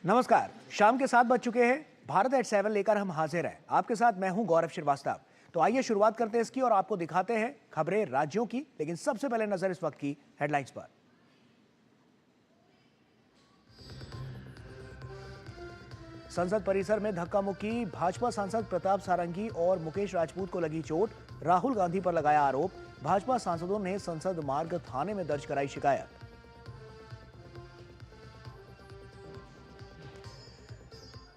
नमस्कार। शाम के 7 बज चुके हैं। भारत एट 7 लेकर हम हाजिर हैं। आपके साथ मैं हूं गौरव श्रीवास्तव। तो आइए शुरुआत करते हैं इसकी और आपको दिखाते हैं खबरें राज्यों की। लेकिन सबसे पहले नजर इस वक्त की हेडलाइंस पर। संसद परिसर में धक्का मुक्की, भाजपा सांसद प्रताप सारंगी और मुकेश राजपूत को लगी चोट। राहुल गांधी पर लगाया आरोप। भाजपा सांसदों ने संसद मार्ग थाने में दर्ज कराई शिकायत।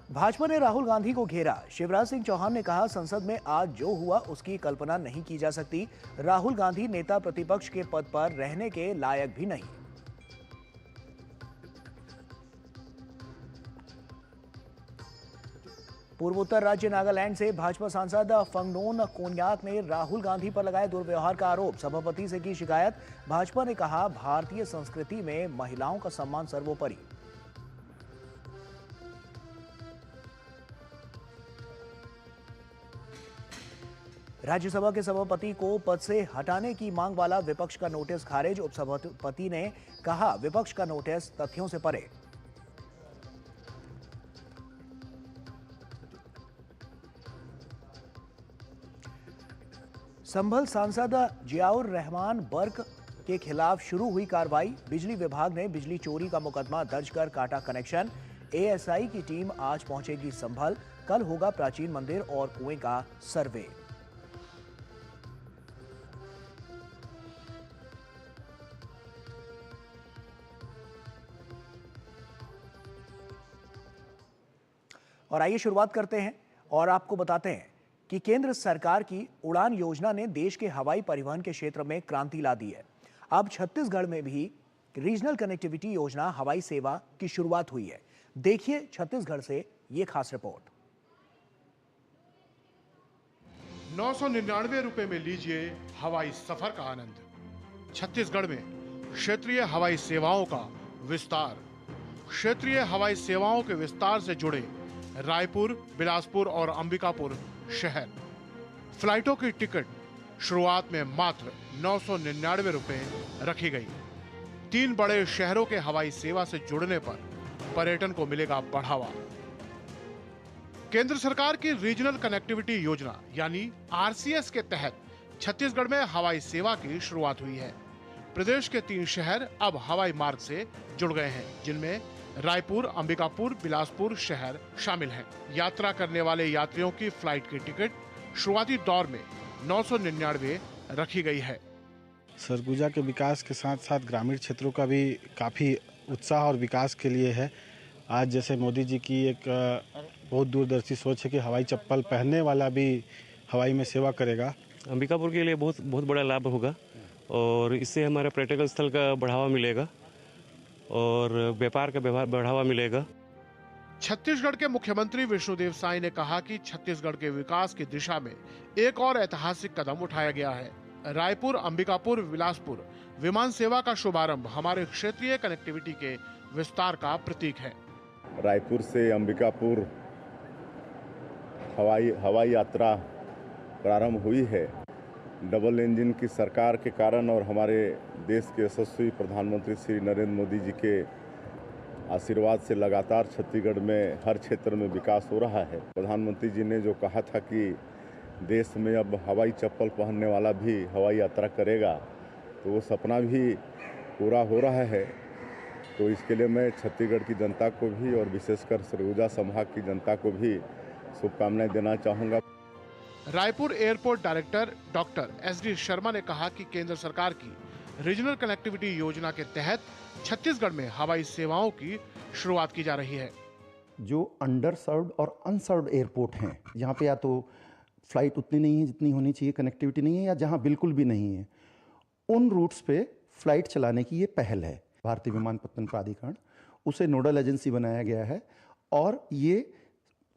भाजपा ने राहुल गांधी को घेरा। शिवराज सिंह चौहान ने कहा, संसद में आज जो हुआ उसकी कल्पना नहीं की जा सकती। राहुल गांधी नेता प्रतिपक्ष के पद पर रहने के लायक भी नहीं। पूर्वोत्तर राज्य नागालैंड से भाजपा सांसद फंगनोन कोन्याक ने राहुल गांधी पर लगाए दुर्व्यवहार का आरोप। सभापति से की शिकायत। भाजपा ने कहा, भारतीय संस्कृति में महिलाओं का सम्मान सर्वोपरि। राज्यसभा के सभापति को पद से हटाने की मांग वाला विपक्ष का नोटिस खारिज। उपसभापति ने कहा, विपक्ष का नोटिस तथ्यों से परे। संभल सांसद जियाउर रहमान बर्क के खिलाफ शुरू हुई कार्रवाई। बिजली विभाग ने बिजली चोरी का मुकदमा दर्ज कर काटा कनेक्शन। एएसआई की टीम आज पहुंचेगी संभल। कल होगा प्राचीन मंदिर और कुएं का सर्वे। और आइए शुरुआत करते हैं और आपको बताते हैं कि केंद्र सरकार की उड़ान योजना ने देश के हवाई परिवहन के क्षेत्र में क्रांति ला दी है। अब छत्तीसगढ़ में भी रीजनल कनेक्टिविटी योजना हवाई सेवा की शुरुआत हुई है। देखिए छत्तीसगढ़ से ये खास रिपोर्ट। 999 रुपए में लीजिए हवाई सफर का आनंद। छत्तीसगढ़ में क्षेत्रीय हवाई सेवाओं का विस्तार। क्षेत्रीय हवाई सेवाओं के विस्तार से जुड़े रायपुर, बिलासपुर और अंबिकापुर शहर। फ्लाइटों की टिकट शुरुआत में मात्र 999 रुपए रखी गई। 3 बड़े शहरों के हवाई सेवा से जुड़ने पर पर्यटन को मिलेगा बढ़ावा। केंद्र सरकार की रीजनल कनेक्टिविटी योजना यानी आरसीएस के तहत छत्तीसगढ़ में हवाई सेवा की शुरुआत हुई है। प्रदेश के 3 शहर अब हवाई मार्ग से जुड़ गए हैं, जिनमें रायपुर, अंबिकापुर, बिलासपुर शहर शामिल हैं। यात्रा करने वाले यात्रियों की फ्लाइट की टिकट शुरुआती दौर में 999 रखी गई है। सरगुजा के विकास के साथ साथ ग्रामीण क्षेत्रों का भी काफ़ी उत्साह और विकास के लिए है। आज जैसे मोदी जी की एक बहुत दूरदर्शी सोच है कि हवाई चप्पल पहनने वाला भी हवाई में सेवा करेगा। अंबिकापुर के लिए बहुत बड़ा लाभ होगा और इससे हमारे पर्यटक स्थल का बढ़ावा मिलेगा और व्यापार का बढ़ावा मिलेगा। छत्तीसगढ़ के मुख्यमंत्री विष्णुदेव साय ने कहा कि छत्तीसगढ़ के विकास की दिशा में एक और ऐतिहासिक कदम उठाया गया है। रायपुर, अंबिकापुर, बिलासपुर विमान सेवा का शुभारंभ हमारे क्षेत्रीय कनेक्टिविटी के विस्तार का प्रतीक है। रायपुर से अंबिकापुर हवाई यात्रा प्रारंभ हुई है। डबल इंजन की सरकार के कारण और हमारे देश के यशस्वी प्रधानमंत्री श्री नरेंद्र मोदी जी के आशीर्वाद से लगातार छत्तीसगढ़ में हर क्षेत्र में विकास हो रहा है। प्रधानमंत्री जी ने जो कहा था कि देश में अब हवाई चप्पल पहनने वाला भी हवाई यात्रा करेगा, तो वो सपना भी पूरा हो रहा है। तो इसके लिए मैं छत्तीसगढ़ की जनता को भी और विशेषकर सरगुजा संभाग की जनता को भी शुभकामनाएं देना चाहूँगा। Raipur airport director doctor SD Sharma ने कहा कि केंद्र सरकार की रीजनल कनेक्टिविटी योजना के तहत छत्तीसगढ़ में हवाई सेवाओं की शुरुआत की जा रही है। जो अंडर सर्व्ड और अनसर्व्ड एयरपोर्ट हैं, जहाँ पे या तो फ्लाइट उतनी नहीं है जितनी होनी चाहिए, कनेक्टिविटी नहीं है, या जहाँ बिल्कुल भी नहीं है, उन रूट्स पे फ्लाइट चलाने की ये पहल है। भारतीय विमानपत्तन प्राधिकरण उसे नोडल एजेंसी बनाया गया है और ये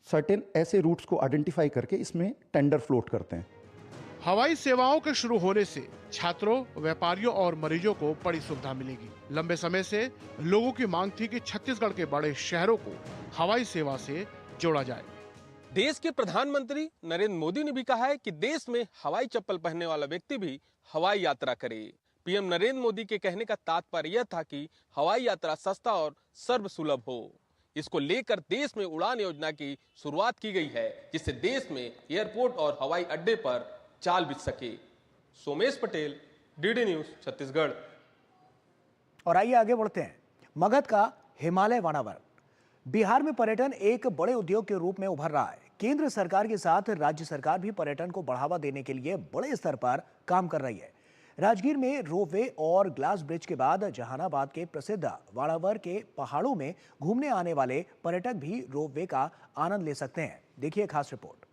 सर्टेन ऐसे रूट्स को आइडेंटिफाई करके इसमें टेंडर फ्लोट करते हैं। हवाई सेवाओं के शुरू होने से छात्रों, व्यापारियों और मरीजों को बड़ी सुविधा मिलेगी। लंबे समय से लोगों की मांग थी कि छत्तीसगढ़ के बड़े शहरों को हवाई सेवा से जोड़ा जाए। देश के प्रधानमंत्री नरेंद्र मोदी ने भी कहा है कि देश में हवाई चप्पल पहनने वाला व्यक्ति भी हवाई यात्रा करे। पीएम नरेंद्र मोदी के कहने का तात्पर्य यह था कि हवाई यात्रा सस्ता और सर्वसुलभ हो। इसको लेकर देश में उड़ान योजना की शुरुआत की गई है, जिससे देश में एयरपोर्ट और हवाई अड्डे पर चाल बिछ सके। Somesh Patel, DD news, Chhattisgarh. और आइए आगे बढ़ते हैं। मगध का हिमालय वाणावर। बिहार में पर्यटन एक बड़े उद्योग के रूप में उभर रहा है। केंद्र सरकार के साथ राज्य सरकार भी पर्यटन को बढ़ावा देने के लिए बड़े स्तर पर काम कर रही है। राजगीर में रोपवे और ग्लास ब्रिज के बाद जहानाबाद के प्रसिद्ध वाणावर के पहाड़ों में घूमने आने वाले पर्यटक भी रोपवे का आनंद ले सकते हैं। देखिए खास रिपोर्ट।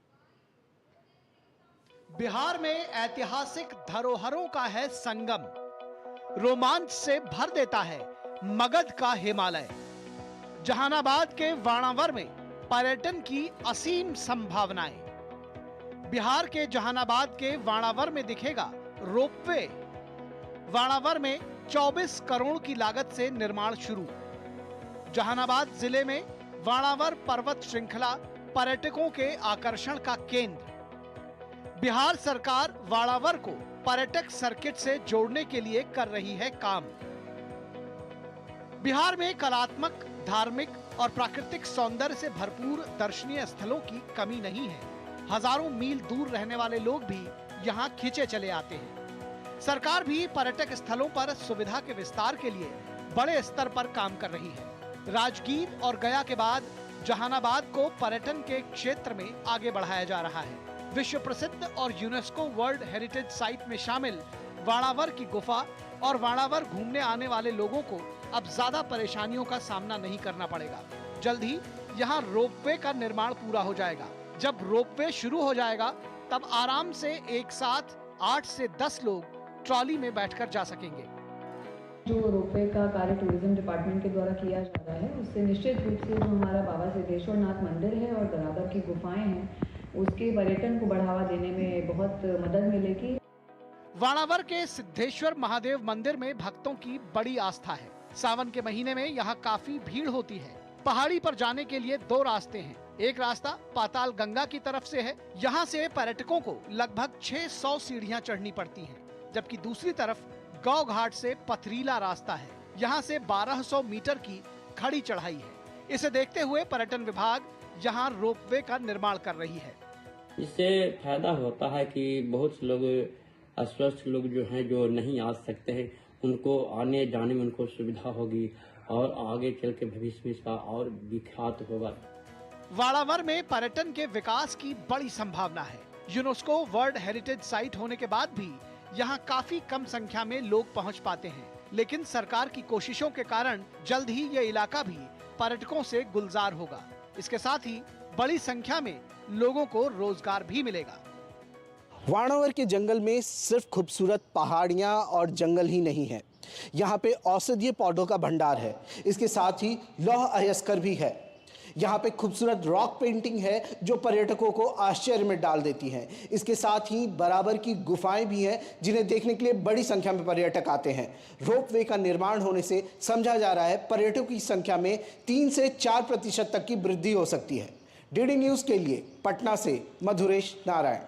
बिहार में ऐतिहासिक धरोहरों का है संगम। रोमांच से भर देता है मगध का हिमालय। जहानाबाद के वाणावर में पर्यटन की असीम संभावनाएं। बिहार के जहानाबाद के वाणावर में दिखेगा रोपवे। वाणावर में 24 करोड़ की लागत से निर्माण शुरू। जहानाबाद जिले में वाणावर पर्वत श्रृंखला पर्यटकों के आकर्षण का केंद्र। बिहार सरकार वाणावर को पर्यटक सर्किट से जोड़ने के लिए कर रही है काम। बिहार में कलात्मक, धार्मिक और प्राकृतिक सौंदर्य से भरपूर दर्शनीय स्थलों की कमी नहीं है। हजारों मील दूर रहने वाले लोग भी यहाँ खिंचे चले आते हैं। सरकार भी पर्यटक स्थलों पर सुविधा के विस्तार के लिए बड़े स्तर पर काम कर रही है। राजगीर और गया के बाद जहानाबाद को पर्यटन के क्षेत्र में आगे बढ़ाया जा रहा है। विश्व प्रसिद्ध और यूनेस्को वर्ल्ड हेरिटेज साइट में शामिल वाणावर की गुफा और वाणावर घूमने आने वाले लोगों को अब ज्यादा परेशानियों का सामना नहीं करना पड़ेगा। जल्द ही यहाँ रोपवे का निर्माण पूरा हो जाएगा। जब रोपवे शुरू हो जाएगा तब आराम से एक साथ 8 से 10 लोग ट्रॉली में बैठकर जा सकेंगे। जो रोपवे का कार्य टूरिज्म डिपार्टमेंट के द्वारा किया जा रहा है, उससे निश्चित रूप से जो हमारा बाबा सिद्धेश्वर नाथ मंदिर है और गराबर की गुफाएं हैं, उसके पर्यटन को बढ़ावा देने में बहुत मदद मिलेगी। वाणावर के सिद्धेश्वर महादेव मंदिर में भक्तों की बड़ी आस्था है। सावन के महीने में यहाँ काफी भीड़ होती है। पहाड़ी पर जाने के लिए 2 रास्ते हैं। एक रास्ता पाताल गंगा की तरफ से है। यहाँ से पर्यटकों को लगभग 600 सीढ़ियाँ चढ़नी पड़ती हैं, जबकि दूसरी तरफ गौ घाट से पथरीला रास्ता है। यहाँ से 1200 मीटर की खड़ी चढ़ाई है। इसे देखते हुए पर्यटन विभाग यहाँ रोपवे का निर्माण कर रही है। इससे फायदा होता है कि बहुत से लोग अस्वस्थ लोग जो हैं, जो नहीं आ सकते हैं, उनको आने जाने में उनको सुविधा होगी और आगे चल के भविष्य में इसका और विख्यात होगा। वाणावर में पर्यटन के विकास की बड़ी संभावना है। यूनेस्को वर्ल्ड हेरिटेज साइट होने के बाद भी यहाँ काफी कम संख्या में लोग पहुँच पाते हैं, लेकिन सरकार की कोशिशों के कारण जल्द ही ये इलाका भी पर्यटकों से गुलजार होगा। इसके साथ ही बड़ी संख्या में लोगों को रोजगार भी मिलेगा। वाणावर के जंगल में सिर्फ खूबसूरत पहाड़ियाँ और जंगल ही नहीं है, यहाँ पे औषधीय पौधों का भंडार है। इसके साथ ही लौह अयस्कर भी है। यहाँ पे खूबसूरत रॉक पेंटिंग है जो पर्यटकों को आश्चर्य में डाल देती हैं। इसके साथ ही बराबर की गुफाएं भी हैं जिन्हें देखने के लिए बड़ी संख्या में पर्यटक आते हैं। रोपवे का निर्माण होने से समझा जा रहा है पर्यटकों की संख्या में 3 से 4% तक की वृद्धि हो सकती है। डीडी न्यूज के लिए पटना से मधुरेश नारायण।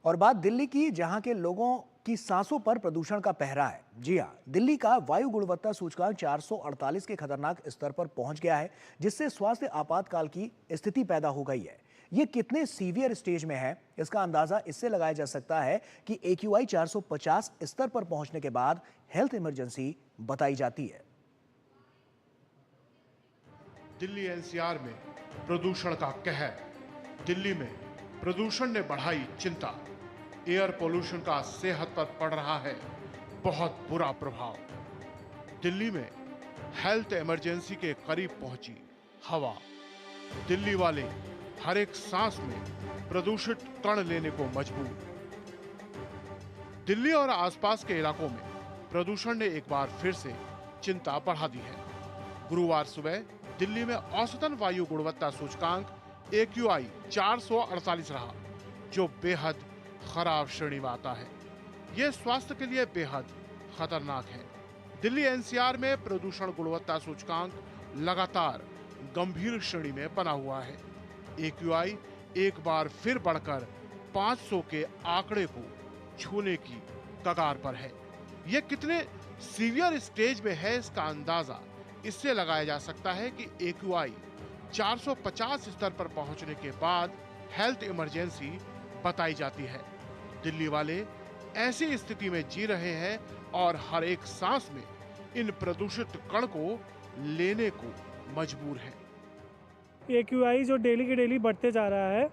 और बात दिल्ली की, जहां के लोगों की सांसों पर प्रदूषण का पहरा है। जी हां, दिल्ली का वायु गुणवत्ता सूचकांक 448 के खतरनाक स्तर पर पहुंच गया है, जिससे स्वास्थ्य आपातकाल की स्थिति पैदा हो गई है। ये कितने सीवियर स्टेज में है, इसका अंदाजा इससे लगाया जा सकता है कि AQI 450 स्तर पर पहुंचने के बाद हेल्थ इमरजेंसी बताई जाती है। दिल्ली NCR में प्रदूषण का कहर। दिल्ली में प्रदूषण ने बढ़ाई चिंता। एयर पोल्यूशन का सेहत पर पड़ रहा है बहुत बुरा प्रभाव। दिल्ली में हेल्थ इमरजेंसी के करीब पहुंची हवा। दिल्ली वाले हर एक सांस में प्रदूषित कण लेने को मजबूर। दिल्ली और आसपास के इलाकों में प्रदूषण ने एक बार फिर से चिंता बढ़ा दी है। गुरुवार सुबह दिल्ली में औसतन वायु गुणवत्ता सूचकांक AQI 448 रहा, जो बेहद खराब श्रेणी में आता है। यह स्वास्थ्य के लिए बेहद खतरनाक है। दिल्ली NCR में प्रदूषण गुणवत्ता सूचकांक लगातार गंभीर श्रेणी में बना हुआ है। AQI एक बार फिर बढ़कर 500 के आंकड़े को छूने की कगार पर है। यह कितने सीवियर स्टेज में है, इसका अंदाजा इससे लगाया जा सकता है कि AQI 450 स्तर पर पहुंचने के बाद हेल्थ इमरजेंसी बताई जाती है। दिल्ली वाले ऐसी स्थिति में जी रहे हैं और हर एक सांस में इन प्रदूषित कण को लेने को मजबूर है। AQI जो डेली के डेली बढ़ते जा रहा है,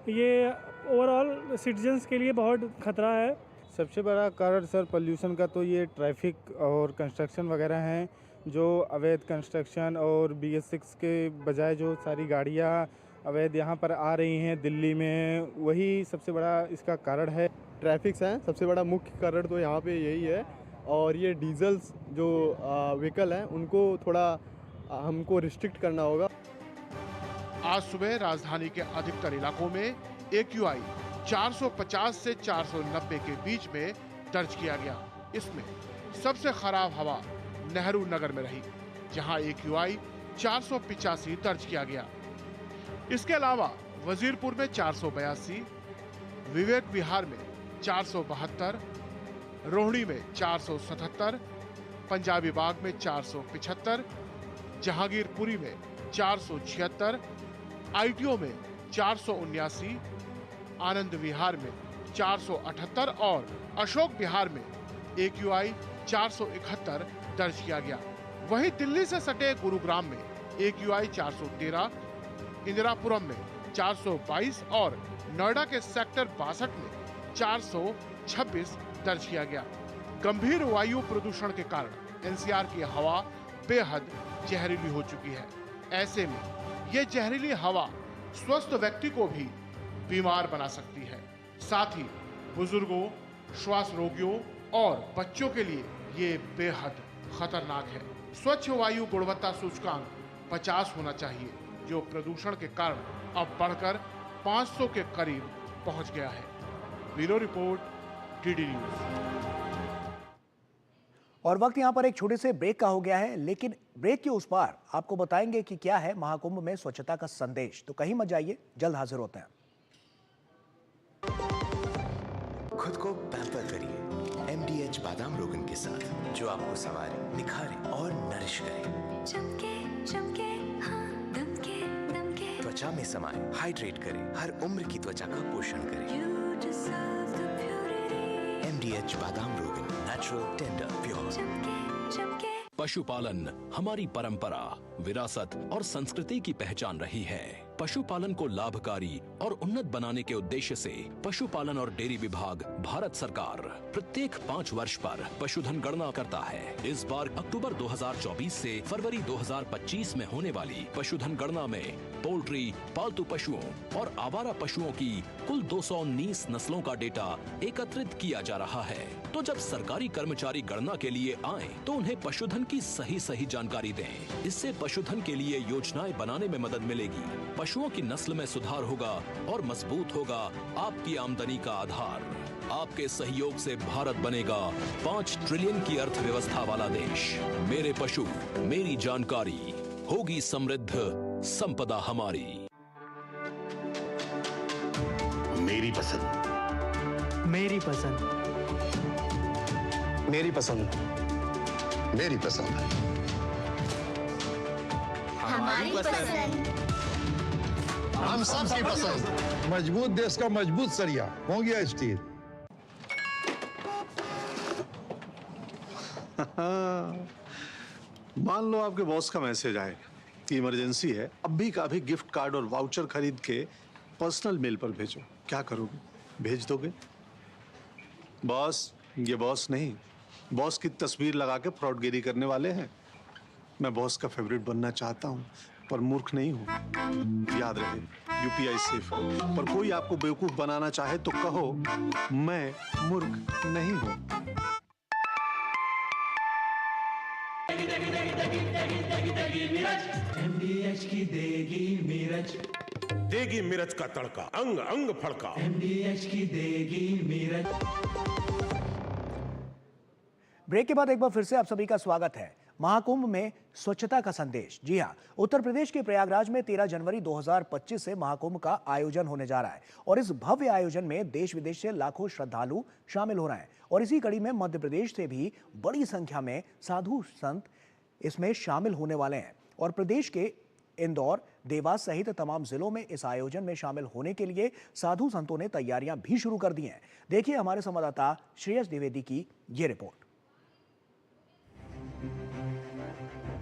ये ओवरऑल सिटीजन्स के लिए बहुत खतरा है। सबसे बड़ा कारण सर पोल्यूशन का तो ये ट्रैफिक और कंस्ट्रक्शन वगैरह हैं, जो अवैध कंस्ट्रक्शन और BS6 के बजाय जो सारी गाड़ियाँ अवैध यहाँ पर आ रही हैं दिल्ली में, वही सबसे बड़ा इसका कारण है। ट्रैफिक्स हैं सबसे बड़ा मुख्य कारण तो यहाँ पे यही है, और ये डीजल्स जो व्हीकल हैं उनको थोड़ा हमको रिस्ट्रिक्ट करना होगा। आज सुबह राजधानी के अधिकतर इलाकों में AQI 450 से 490 के बीच में दर्ज किया गया। इसमें सबसे खराब हवा नेहरू नगर में रही, जहां AQI 485 दर्ज किया गया। इसके अलावा वजीरपुर में 482, विवेक विहार में 472, रोहिणी में 477, पंजाबी बाग में 475, जहांगीरपुरी में 476, ITO में 479, आनंद विहार में 478 और अशोक विहार में AQI 471 दर्ज किया गया। वहीं दिल्ली से सटे गुरुग्राम में AQI 413, इंदिरापुरम में 422 और नोएडा के सेक्टर 62 में 426 दर्ज किया गया। गंभीर वायु प्रदूषण के कारण NCR की हवा बेहद जहरीली हो चुकी है। ऐसे में ये जहरीली हवा स्वस्थ व्यक्ति को भी बीमार बना सकती है। साथ ही बुजुर्गों, श्वास रोगियों और बच्चों के लिए ये बेहद खतरनाक है। स्वच्छ वायु गुणवत्ता सूचकांक 50 होना चाहिए, जो प्रदूषण के कारण अब बढ़कर 500 के करीब पहुंच गया है। Bureau report, DD news. और वक्त यहाँ पर एक छोटे से ब्रेक का हो गया है, लेकिन ब्रेक के उस पार आपको बताएंगे कि क्या है महाकुंभ में स्वच्छता का संदेश। तो कहीं मत जाइए, जल्द हाजिर होते हैं। खुद को पैम्पर करिए MDH बादाम रोगन के साथ, जो आपको संवारे, निखारे और नरिश करे। चमके चमके हाँ, दमके दमके, त्वचा में समाए, हाइड्रेट करे, हर उम्र की त्वचा का पोषण करे। MDH बादाम रोगन, नेचुरल, टेंडर, प्योर। पशुपालन हमारी परंपरा, विरासत और संस्कृति की पहचान रही है। पशुपालन को लाभकारी और उन्नत बनाने के उद्देश्य से पशुपालन और डेयरी विभाग, भारत सरकार प्रत्येक 5 वर्ष पर पशुधन गणना करता है। इस बार अक्टूबर 2024 से फरवरी 2025 में होने वाली पशुधन गणना में पोल्ट्री, पालतू पशुओं और आवारा पशुओं की कुल 219 नस्लों का डेटा एकत्रित किया जा रहा है। तो जब सरकारी कर्मचारी गणना के लिए आए तो उन्हें पशुधन की सही जानकारी दें। इससे पशुधन के लिए योजनाएं बनाने में मदद मिलेगी, पशुओं की नस्ल में सुधार होगा और मजबूत होगा आपकी आमदनी का आधार। आपके सहयोग से भारत बनेगा 5 ट्रिलियन की अर्थव्यवस्था वाला देश। मेरे पशु, मेरी जानकारी, होगी समृद्ध संपदा हमारी। मेरी पसंद, मेरी पसंद, मेरी पसंद, मेरी पसंद, हमारी पसंद, हम सबकी पसंद। मजबूत देश का मजबूत सरिया हो गया स्टील। मान लो आपके बॉस का मैसेज आए कि इमरजेंसी है, अभी का अभी गिफ्ट कार्ड और वाउचर खरीद के पर्सनल मेल पर भेजो। क्या करोगे? भेज दोगे? बॉस, ये बॉस नहीं, बॉस की तस्वीर लगा के फ्रॉडगिरी करने वाले हैं। मैं बॉस का फेवरेट बनना चाहता हूँ, पर मूर्ख नहीं हूँ। याद रहे, UPI सेफ है, पर कोई आपको बेवकूफ बनाना चाहे तो कहो मैं मूर्ख नहीं हूँ। MDH की देगी मिर्च, देगी मिर्च का तड़का, अंग अंग फड़का। MDH की देगी मिर्च। ब्रेक के बाद एक बार फिर से आप सभी का स्वागत है। महाकुंभ में स्वच्छता का संदेश। जी हां, उत्तर प्रदेश के प्रयागराज में 13 जनवरी 2025 से महाकुंभ का आयोजन होने जा रहा है और इस भव्य आयोजन में देश विदेश से लाखों श्रद्धालु शामिल हो रहे हैं। और इसी कड़ी में मध्य प्रदेश से भी बड़ी संख्या में साधु संत इसमें शामिल होने वाले हैं और प्रदेश के इंदौर, देवास सहित तमाम जिलों में इस आयोजन में शामिल होने के लिए साधु संतों ने तैयारियां भी शुरू कर दी हैं। देखिए हमारे संवाददाता श्रेयस द्विवेदी की ये रिपोर्ट।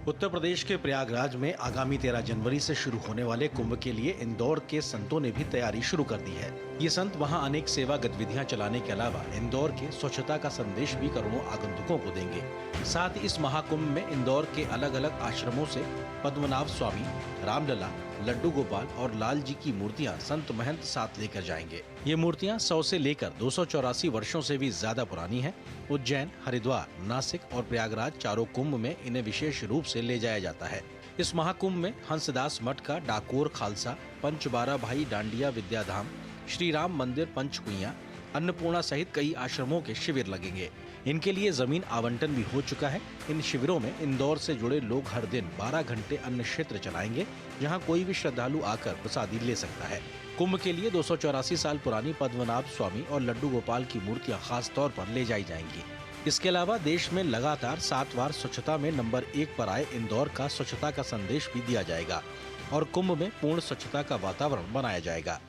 उत्तर प्रदेश के प्रयागराज में आगामी 13 जनवरी से शुरू होने वाले कुंभ के लिए इंदौर के संतों ने भी तैयारी शुरू कर दी है। ये संत वहां अनेक सेवा गतिविधियां चलाने के अलावा इंदौर के स्वच्छता का संदेश भी करोड़ों आगंतुकों को देंगे। साथ ही इस महाकुंभ में इंदौर के अलग अलग आश्रमों से पद्मनाभ स्वामी, रामलला, लड्डू गोपाल और लाल जी की मूर्तियां संत महंत साथ लेकर जाएंगे। ये मूर्तियां 100 से लेकर 284 वर्षों से भी ज्यादा पुरानी हैं। उज्जैन, हरिद्वार, नासिक और प्रयागराज चारों कुंभ में इन्हें विशेष रूप से ले जाया जाता है। इस महाकुंभ में हंसदास मठ का डाकोर खालसा, पंच बारह भाई डांडिया विद्याधाम, श्री राम मंदिर पंचकुइयां, अन्नपूर्णा सहित कई आश्रमों के शिविर लगेंगे। इनके लिए जमीन आवंटन भी हो चुका है। इन शिविरों में इंदौर से जुड़े लोग हर दिन 12 घंटे अन्न क्षेत्र चलाएंगे, जहां कोई भी श्रद्धालु आकर प्रसादी ले सकता है। कुंभ के लिए 284 साल पुरानी पद्मनाभ स्वामी और लड्डू गोपाल की मूर्तियां खास तौर पर ले जाई जाएंगी। इसके अलावा देश में लगातार 7 बार स्वच्छता में नंबर 1 पर आए इंदौर का स्वच्छता का संदेश भी दिया जाएगा और कुंभ में पूर्ण स्वच्छता का वातावरण बनाया जाएगा।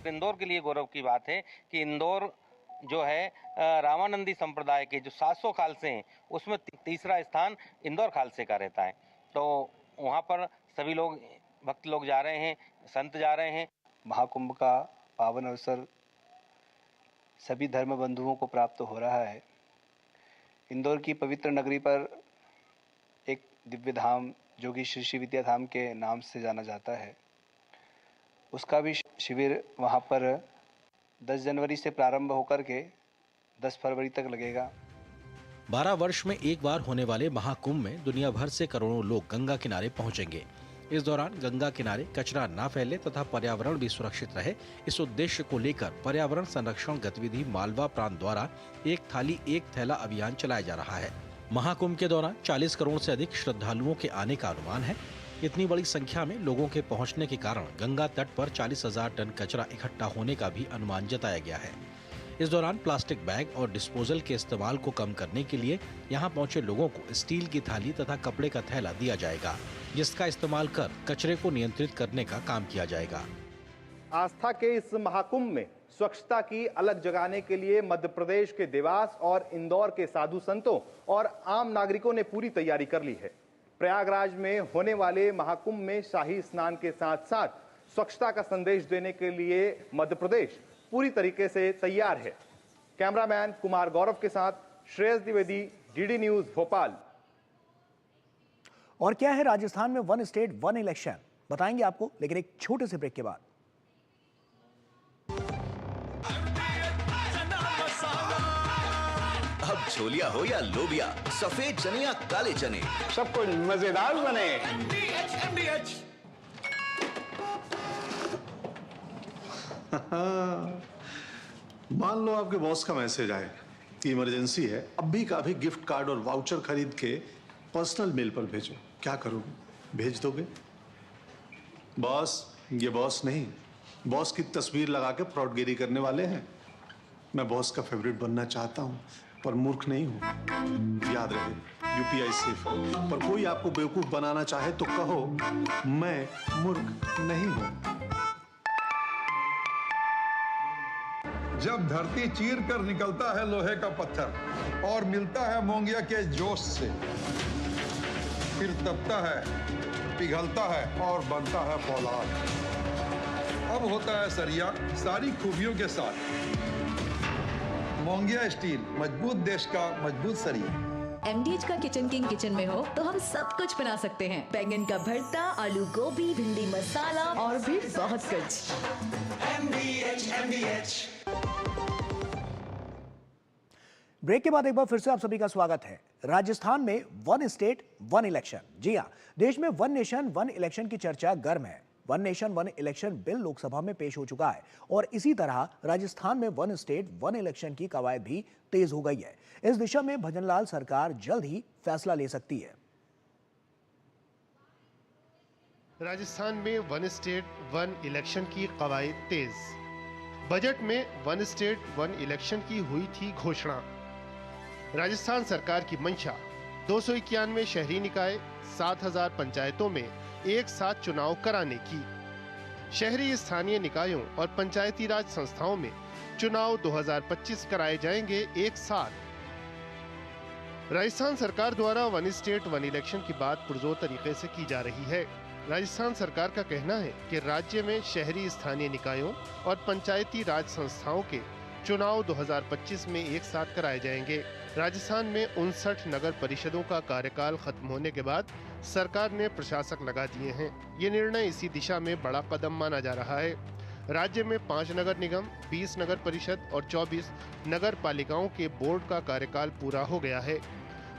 इंदौर के लिए गौरव की बात है कि इंदौर जो है रामानंदी संप्रदाय के जो 700 खालसे हैं उसमें तीसरा स्थान इंदौर खालसे का रहता है। तो वहाँ पर सभी लोग भक्त लोग जा रहे हैं, संत जा रहे हैं। महाकुंभ का पावन अवसर सभी धर्म बंधुओं को प्राप्त हो रहा है। इंदौर की पवित्र नगरी पर एक दिव्य धाम जो कि श्री विद्या धाम के नाम से जाना जाता है, उसका भी शिविर वहाँ पर 10 जनवरी से प्रारंभ होकर के 10 फरवरी तक लगेगा। 12 वर्ष में एक बार होने वाले महाकुंभ में दुनिया भर से करोड़ों लोग गंगा किनारे पहुंचेंगे। इस दौरान गंगा किनारे कचरा ना फैले तथा पर्यावरण भी सुरक्षित रहे, इस उद्देश्य को लेकर पर्यावरण संरक्षण गतिविधि मालवा प्रांत द्वारा एक थाली एक थैला अभियान चलाया जा रहा है। महाकुंभ के दौरान 40 करोड़ से अधिक श्रद्धालुओं के आने का अनुमान है। इतनी बड़ी संख्या में लोगों के पहुंचने के कारण गंगा तट पर 40,000 टन कचरा इकट्ठा होने का भी अनुमान जताया गया है। इस दौरान प्लास्टिक बैग और डिस्पोजल के इस्तेमाल को कम करने के लिए यहां पहुंचे लोगों को स्टील की थाली तथा कपड़े का थैला दिया जाएगा, जिसका इस्तेमाल कर कचरे को नियंत्रित करने का काम किया जाएगा। आस्था के इस महाकुंभ में स्वच्छता की अलग जगाने के लिए मध्य प्रदेश के देवास और इंदौर के साधु संतों और आम नागरिकों ने पूरी तैयारी कर ली है। प्रयागराज में होने वाले महाकुंभ में शाही स्नान के साथ साथ स्वच्छता का संदेश देने के लिए मध्य प्रदेश पूरी तरीके से तैयार है। कैमरामैन कुमार गौरव के साथ श्रेयस द्विवेदी, डीडी न्यूज भोपाल। और क्या है राजस्थान में 1 स्टेट 1 इलेक्शन, बताएंगे आपको, लेकिन एक छोटे से ब्रेक के बाद। अब छोलिया हो या लोबिया, सफेद चने या काले चने, सब कुछ मजेदार बने। मान लो आपके बॉस का मैसेज आए कि इमरजेंसी है, अभी का अभी गिफ्ट कार्ड और वाउचर खरीद के पर्सनल मेल पर भेजो, क्या करोगे? भेज दोगे? बॉस, ये बॉस नहीं, बॉस की तस्वीर लगा के फ्रॉडगिरी करने वाले हैं। मैं बॉस का फेवरेट बनना चाहता हूं, पर मूर्ख नहीं हूं। याद रहे, यूपीआई सेफ है, पर कोई आपको बेवकूफ बनाना चाहे तो कहो मैं मूर्ख नहीं हूं। जब धरती चीर कर निकलता है लोहे का पत्थर और मिलता है मोंगिया के जोश से, फिर तपता है, पिघलता है और बनता है फौलाद। अब होता है सरिया सारी खूबियों के साथ। मोंगिया स्टील, मजबूत देश का मजबूत सरिया। MDH का किचन किंग किचन में हो तो हम सब कुछ बना सकते हैं। बैंगन का भरता, आलू गोभी, भिंडी मसाला और भी बहुत कुछ। MDH। ब्रेक के बाद एक बार फिर से आप सभी का स्वागत है। राजस्थान में 1 स्टेट 1 इलेक्शन, जी हाँ, देश में 1 नेशन 1 इलेक्शन की चर्चा गर्म है। 1 नेशन 1 इलेक्शन बिल लोकसभा में पेश हो चुका है और इसी तरह राजस्थान में 1 स्टेट 1 इलेक्शन की कवायद भी तेज हो गई है। इस दिशा में भजनलाल सरकार जल्द ही फैसला ले सकती है। राजस्थान में 1 स्टेट 1 इलेक्शन की कवायद तेज। बजट में 1 स्टेट 1 इलेक्शन की हुई थी घोषणा। राजस्थान सरकार की मंशा 291 शहरी निकाय, 7000 पंचायतों में एक साथ चुनाव कराने की। शहरी स्थानीय निकायों और पंचायती राज संस्थाओं में चुनाव 2025 कराए जाएंगे एक साथ। राजस्थान सरकार द्वारा वन स्टेट वन इलेक्शन की बात पुरजोर तरीके से की जा रही है। राजस्थान सरकार का कहना है कि राज्य में शहरी स्थानीय निकायों और पंचायती राज संस्थाओं के चुनाव 2025 में एक साथ कराए जाएंगे। राजस्थान में 59 नगर परिषदों का कार्यकाल खत्म होने के बाद सरकार ने प्रशासक लगा दिए हैं। ये निर्णय इसी दिशा में बड़ा कदम माना जा रहा है। राज्य में 5 नगर निगम, 20 नगर परिषद और 24 नगर पालिकाओं के बोर्ड का कार्यकाल पूरा हो गया है।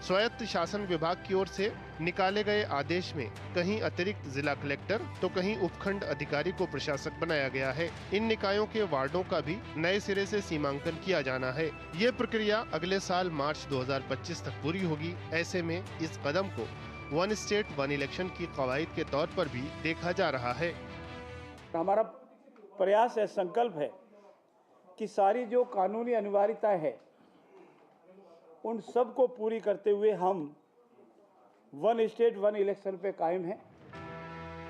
स्वायत्त शासन विभाग की ओर से निकाले गए आदेश में कहीं अतिरिक्त जिला कलेक्टर तो कहीं उपखंड अधिकारी को प्रशासक बनाया गया है। इन निकायों के वार्डों का भी नए सिरे से सीमांकन किया जाना है। ये प्रक्रिया अगले साल मार्च 2025 तक पूरी होगी। ऐसे में इस कदम को वन स्टेट वन इलेक्शन की कवायद के तौर पर भी देखा जा रहा है। हमारा प्रयास है, संकल्प है कि सारी जो कानूनी अनिवार्यता है उन सब को पूरी करते हुए हम वन स्टेट वन इलेक्शन पे कायम हैं।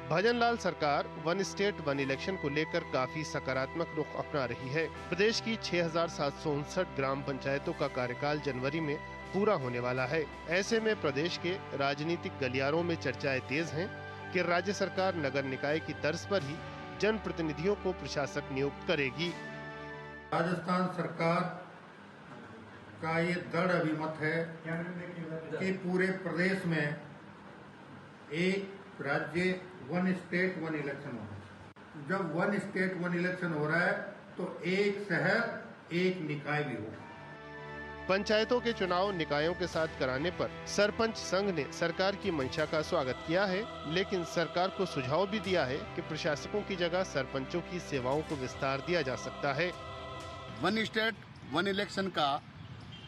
भजनलाल सरकार वन स्टेट वन इलेक्शन को लेकर काफी सकारात्मक रुख अपना रही है। प्रदेश की 6759 ग्राम पंचायतों का कार्यकाल जनवरी में पूरा होने वाला है। ऐसे में प्रदेश के राजनीतिक गलियारों में चर्चाएं तेज हैं कि राज्य सरकार नगर निकाय की तर्ज पर ही जनप्रतिनिधियों को प्रशासक नियुक्त करेगी। राजस्थान सरकार का ये दृढ़ अभिमत है कि पूरे प्रदेश में एक राज्य वन स्टेट वन इलेक्शन हो। जब वन स्टेट वन इलेक्शन हो रहा है तो एक शहर एक निकाय भी हो। पंचायतों के चुनाव निकायों के साथ कराने पर सरपंच संघ ने सरकार की मंशा का स्वागत किया है, लेकिन सरकार को सुझाव भी दिया है कि प्रशासकों की जगह सरपंचों की सेवाओं को विस्तार दिया जा सकता है। वन स्टेट वन इलेक्शन का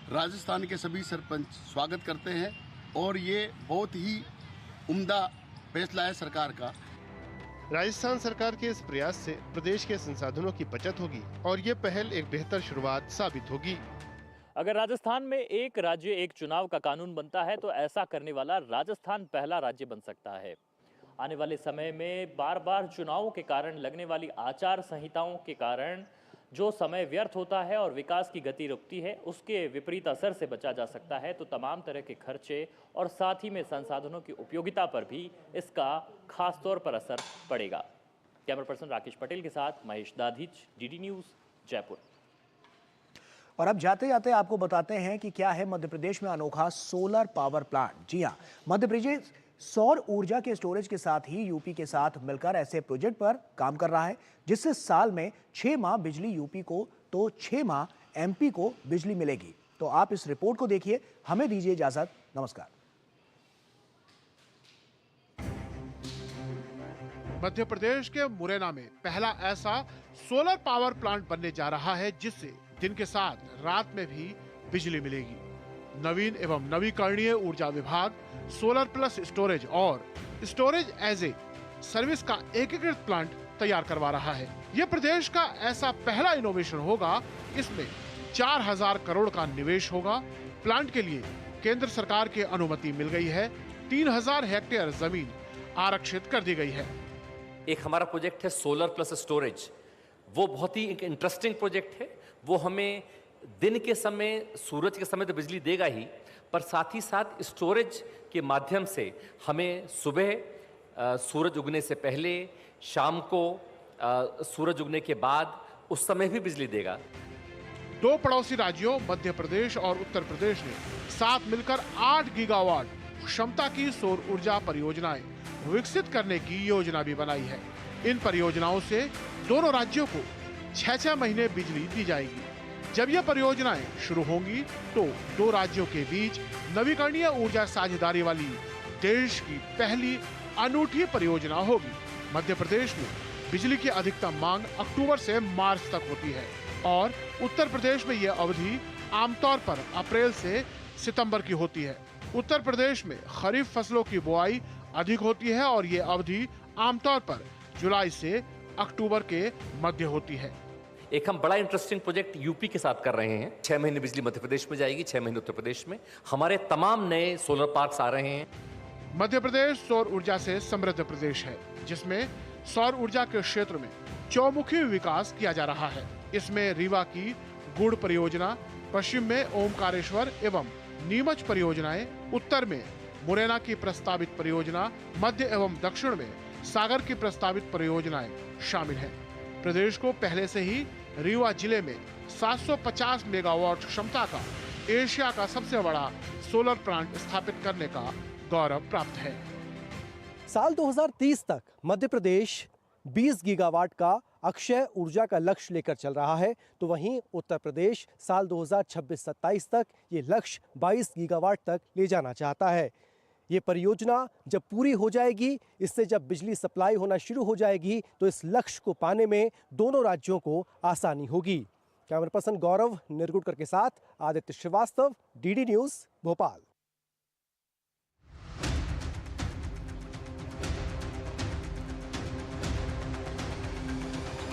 राजस्थान के सभी सरपंच स्वागत करते हैं और ये बहुत ही उम्दा फैसला है सरकार का। राजस्थान सरकार के इस प्रयास से प्रदेश के संसाधनों की बचत होगी और ये पहल एक बेहतर शुरुआत साबित होगी। अगर राजस्थान में एक राज्य एक चुनाव का कानून बनता है तो ऐसा करने वाला राजस्थान पहला राज्य बन सकता है। आने वाले समय में बार बार चुनावों के कारण लगने वाली आचार संहिताओं के कारण जो समय व्यर्थ होता है और विकास की गति रुकती है, उसके विपरीत असर से बचा जा सकता है। तो तमाम तरह के खर्चे और साथ ही में संसाधनों की उपयोगिता पर भी इसका खास तौर पर असर पड़ेगा। कैमरा पर्सन राकेश पटेल के साथ महेश दाधीच, डीडी न्यूज़, जयपुर। और अब जाते जाते आपको बताते हैं कि क्या है मध्य प्रदेश में अनोखा सोलर पावर प्लांट। जी हाँ, मध्य प्रदेश सौर ऊर्जा के स्टोरेज के साथ ही यूपी के साथ मिलकर ऐसे प्रोजेक्ट पर काम कर रहा है जिससे साल में 6 माह बिजली यूपी को तो 6 माह एमपी को बिजली मिलेगी। तो आप इस रिपोर्ट को देखिए, हमें दीजिए इजाजत। नमस्कार। मध्य प्रदेश के मुरैना में पहला ऐसा सोलर पावर प्लांट बनने जा रहा है जिससे दिन के साथ रात में भी बिजली मिलेगी। नवीन एवं नवीकरणीय ऊर्जा विभाग सोलर प्लस स्टोरेज और स्टोरेज एज ए सर्विस का एकीकृत प्लांट तैयार करवा रहा है। यह प्रदेश का ऐसा पहला इनोवेशन होगा। इसमें 4000 करोड़ का निवेश होगा। प्लांट के लिए केंद्र सरकार की अनुमति मिल गई है। 3000 हेक्टेयर जमीन आरक्षित कर दी गई है। एक हमारा प्रोजेक्ट है सोलर प्लस स्टोरेज। वो बहुत ही एक इंटरेस्टिंग प्रोजेक्ट है। वो हमें दिन के समय, सूरज के समय तो बिजली देगा ही, पर साथ ही साथ स्टोरेज के माध्यम से हमें सुबह सूरज उगने से पहले, शाम को सूरज उगने के बाद, उस समय भी बिजली देगा। 2 पड़ोसी राज्यों मध्य प्रदेश और उत्तर प्रदेश ने साथ मिलकर 8 गीगावाट क्षमता की सौर ऊर्जा परियोजनाएं विकसित करने की योजना भी बनाई है। इन परियोजनाओं से दोनों राज्यों को 6-6 महीने बिजली दी जाएगी। जब यह परियोजनाएं शुरू होंगी तो 2 राज्यों के बीच नवीकरणीय ऊर्जा साझेदारी वाली देश की पहली अनूठी परियोजना होगी। मध्य प्रदेश में बिजली की अधिकतम मांग अक्टूबर से मार्च तक होती है और उत्तर प्रदेश में यह अवधि आमतौर पर अप्रैल से सितंबर की होती है। उत्तर प्रदेश में खरीफ फसलों की बुआई अधिक होती है और ये अवधि आमतौर पर जुलाई से अक्टूबर के मध्य होती है। एक हम बड़ा इंटरेस्टिंग प्रोजेक्ट यूपी के साथ कर रहे हैं। 6 महीने बिजली मध्य प्रदेश में जाएगी, 6 महीने उत्तर प्रदेश में। हमारे तमाम नए सोलर पार्क्स आ रहे हैं। मध्य प्रदेश सौर ऊर्जा से समृद्ध प्रदेश है, जिसमें सौर ऊर्जा के क्षेत्र में चौमुखी विकास किया जा रहा है। इसमें रीवा की गुड़ परियोजना, पश्चिम में ओमकारेश्वर एवं नीमच परियोजनाएं, उत्तर में मुरैना की प्रस्तावित परियोजना, मध्य एवं दक्षिण में सागर की प्रस्तावित परियोजनाएं शामिल हैं। प्रदेश को पहले से ही रीवा जिले में 750 मेगावाट क्षमता का एशिया का सबसे बड़ा सोलर प्लांट स्थापित करने का गौरव प्राप्त है। साल 2030 तक मध्य प्रदेश 20 गीगावाट का अक्षय ऊर्जा का लक्ष्य लेकर चल रहा है, तो वहीं उत्तर प्रदेश साल 2026-27 तक ये लक्ष्य 22 गीगावाट तक ले जाना चाहता है। ये परियोजना जब पूरी हो जाएगी, इससे जब बिजली सप्लाई होना शुरू हो जाएगी, तो इस लक्ष्य को पाने में दोनों राज्यों को आसानी होगी। कैमरा पर्सन गौरव निरगुडकर के साथ आदित्य श्रीवास्तव, डीडी न्यूज़, भोपाल।